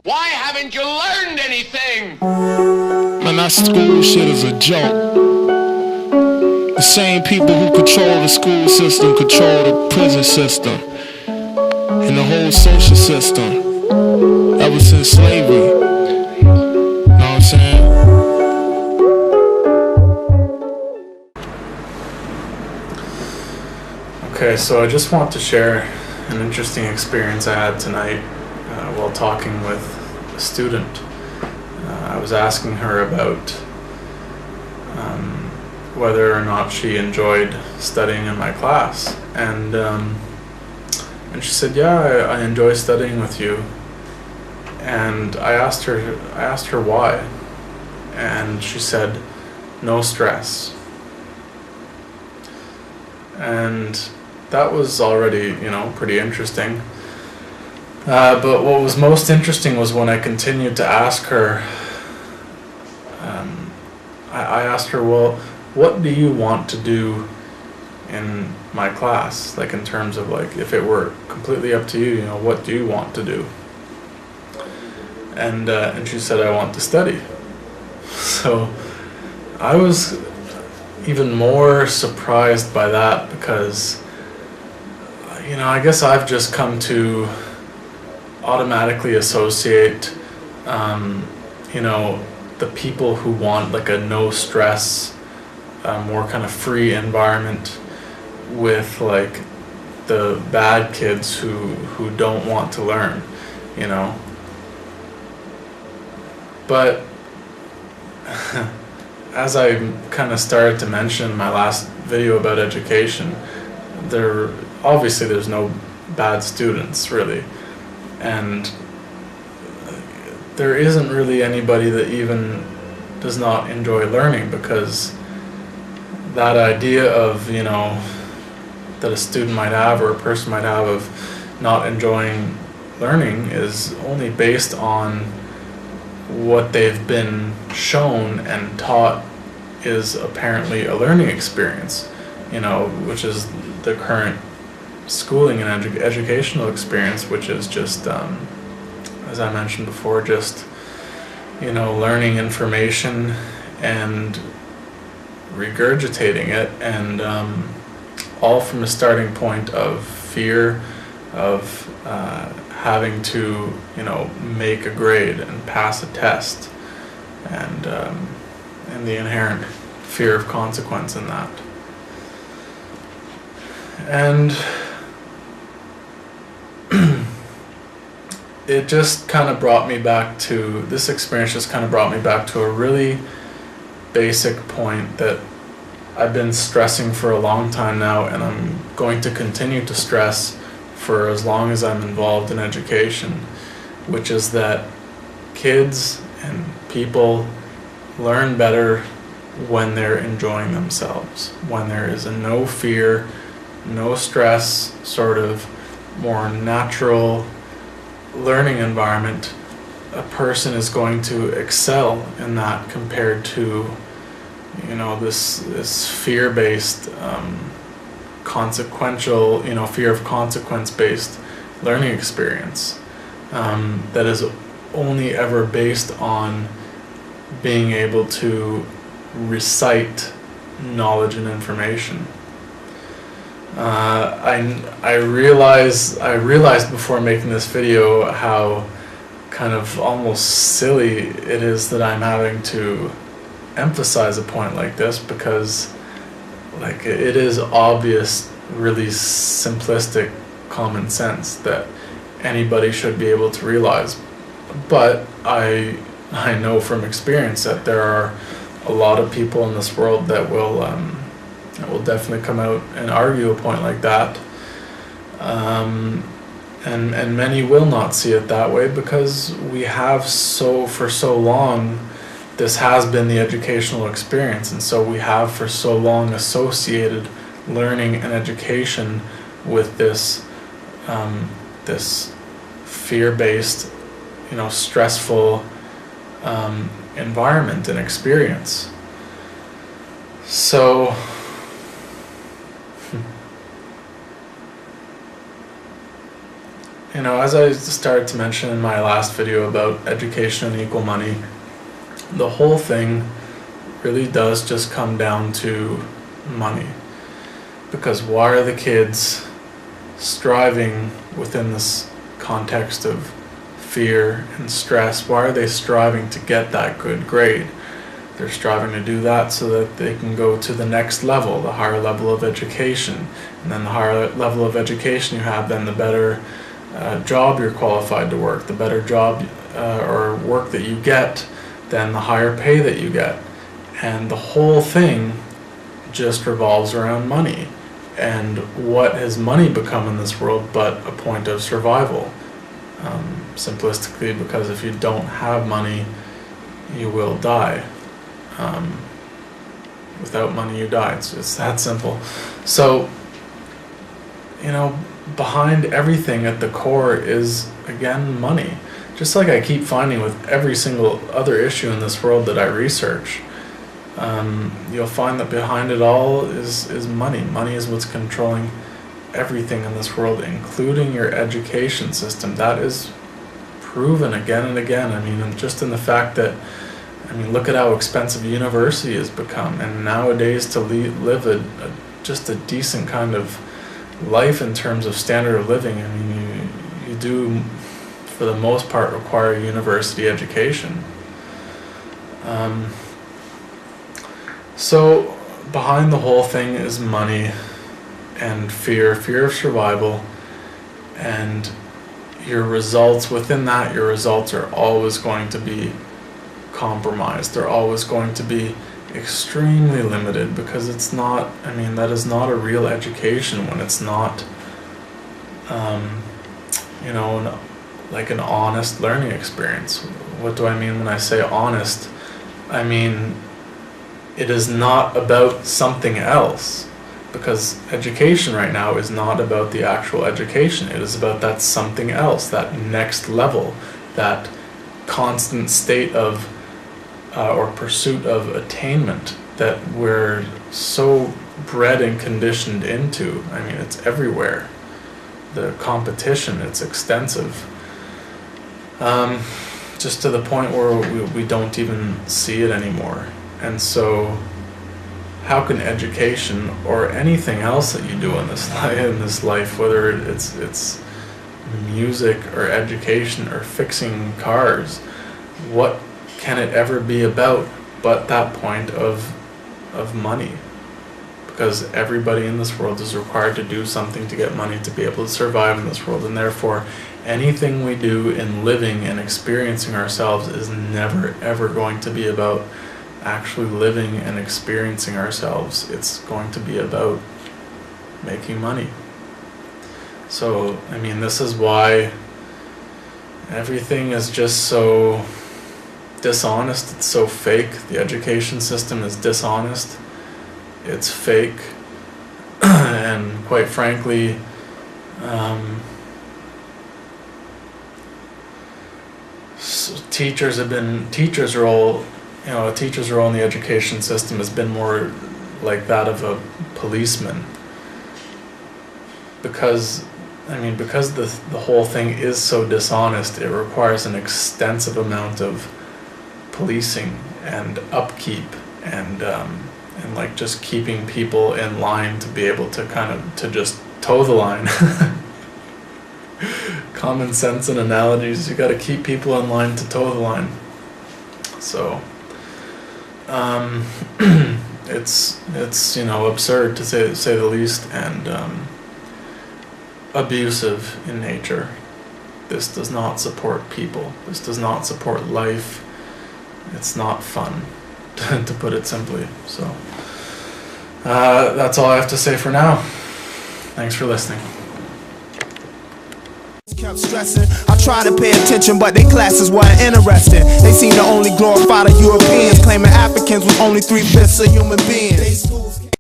Why haven't you learned anything? Man, that school shit is a joke. The same people who control the school system control the prison system and the whole social system ever since slavery. You know what I'm saying? Okay, so I just want to share an interesting experience I had tonight while talking with a student. I was asking her about whether or not she enjoyed studying in my class, and she said, "Yeah, I enjoy studying with you." And I asked her why, and she said, "No stress." And that was already, pretty interesting. But what was most interesting was when I continued to ask her, I asked her, well, what do you want to do in my class? Like, in terms of, like, if it were completely up to you, what do you want to do? And she said, I want to study. So I was even more surprised by that because, I guess I've just come to automatically associate, the people who want like a no stress, more kind of free environment with like the bad kids who don't want to learn, But as I kind of started to mention in my last video about education, there's no bad students really, and there isn't really anybody that even does not enjoy learning, because that idea of that a student might have or a person might have of not enjoying learning is only based on what they've been shown and taught is apparently a learning experience, which is the current schooling and educational experience, which is just, as I mentioned before, just, learning information and regurgitating it, and all from a starting point of fear of having to, make a grade and pass a test, and the inherent fear of consequence in that. And it just kind of brought me back to, this experience just kind of brought me back to a really basic point that I've been stressing for a long time now, and I'm going to continue to stress for as long as I'm involved in education, which is that kids and people learn better when they're enjoying themselves, when there is a no fear, no stress, sort of more natural learning environment. A person is going to excel in that compared to this fear-based, consequential, fear of consequence-based learning experience that is only ever based on being able to recite knowledge and information. I realized before making this video how kind of almost silly it is that I'm having to emphasize a point like this, because like it is obvious, really simplistic common sense that anybody should be able to realize, but I know from experience that there are a lot of people in this world that will definitely come out and argue a point like that, and many will not see it that way, because we have for so long this has been the educational experience, and so we have for so long associated learning and education with this this fear-based, stressful environment and experience. So as I started to mention in my last video about education and equal money, the whole thing really does just come down to money. Because why are the kids striving within this context of fear and stress? Why are they striving to get that good grade? They're striving to do that so that they can go to the next level, the higher level of education. And then the higher level of education you have, then the better job you're qualified to work, the better job or work that you get, then the higher pay that you get. And the whole thing just revolves around money. And what has money become in this world but a point of survival? Simplistically, because if you don't have money, you will die. Without money, you die. It's that simple. So, behind everything at the core is, again, money. Just like I keep finding with every single other issue in this world that I research, you'll find that behind it all is money. Money is what's controlling everything in this world, including your education system. That is proven again and again. And just in the fact that, look at how expensive university has become. And nowadays to live just a decent kind of life in terms of standard of living, you do, for the most part, require a university education. So behind the whole thing is money and fear of survival, and your results within that, your results are always going to be compromised. They're always going to be extremely limited, because it's not, that is not a real education when it's not, like an honest learning experience. What do I mean when I say honest? It is not about something else, because education right now is not about the actual education. It is about that something else, that next level, that constant state of or pursuit of attainment that we're so bred and conditioned into. It's everywhere. The competition, it's extensive. Just to the point where we don't even see it anymore. And so how can education or anything else that you do in this life, whether it's music or education or fixing cars, what can it ever be about but that point of money? Because everybody in this world is required to do something to get money to be able to survive in this world, and therefore anything we do in living and experiencing ourselves is never ever going to be about actually living and experiencing ourselves. It's going to be about making money. So this is why everything is just so dishonest. It's so fake. The education system is dishonest. It's fake. And quite frankly, teachers role in the education system has been more like that of a policeman. Because the whole thing is so dishonest, it requires an extensive amount of policing and upkeep and like just keeping people in line to be able to to just toe the line. Common sense and analogies, you got to keep people in line to toe the line. So it's absurd to say the least, and abusive in nature. This does not support people. This does not support life. It's not fun, to put it simply. So that's all I have to say for now. Thanks for listening. Kept stressing. I tried to pay attention, but their classes weren't interesting. They seem to only glorify the Europeans, claiming Africans was only 3/5 of human beings.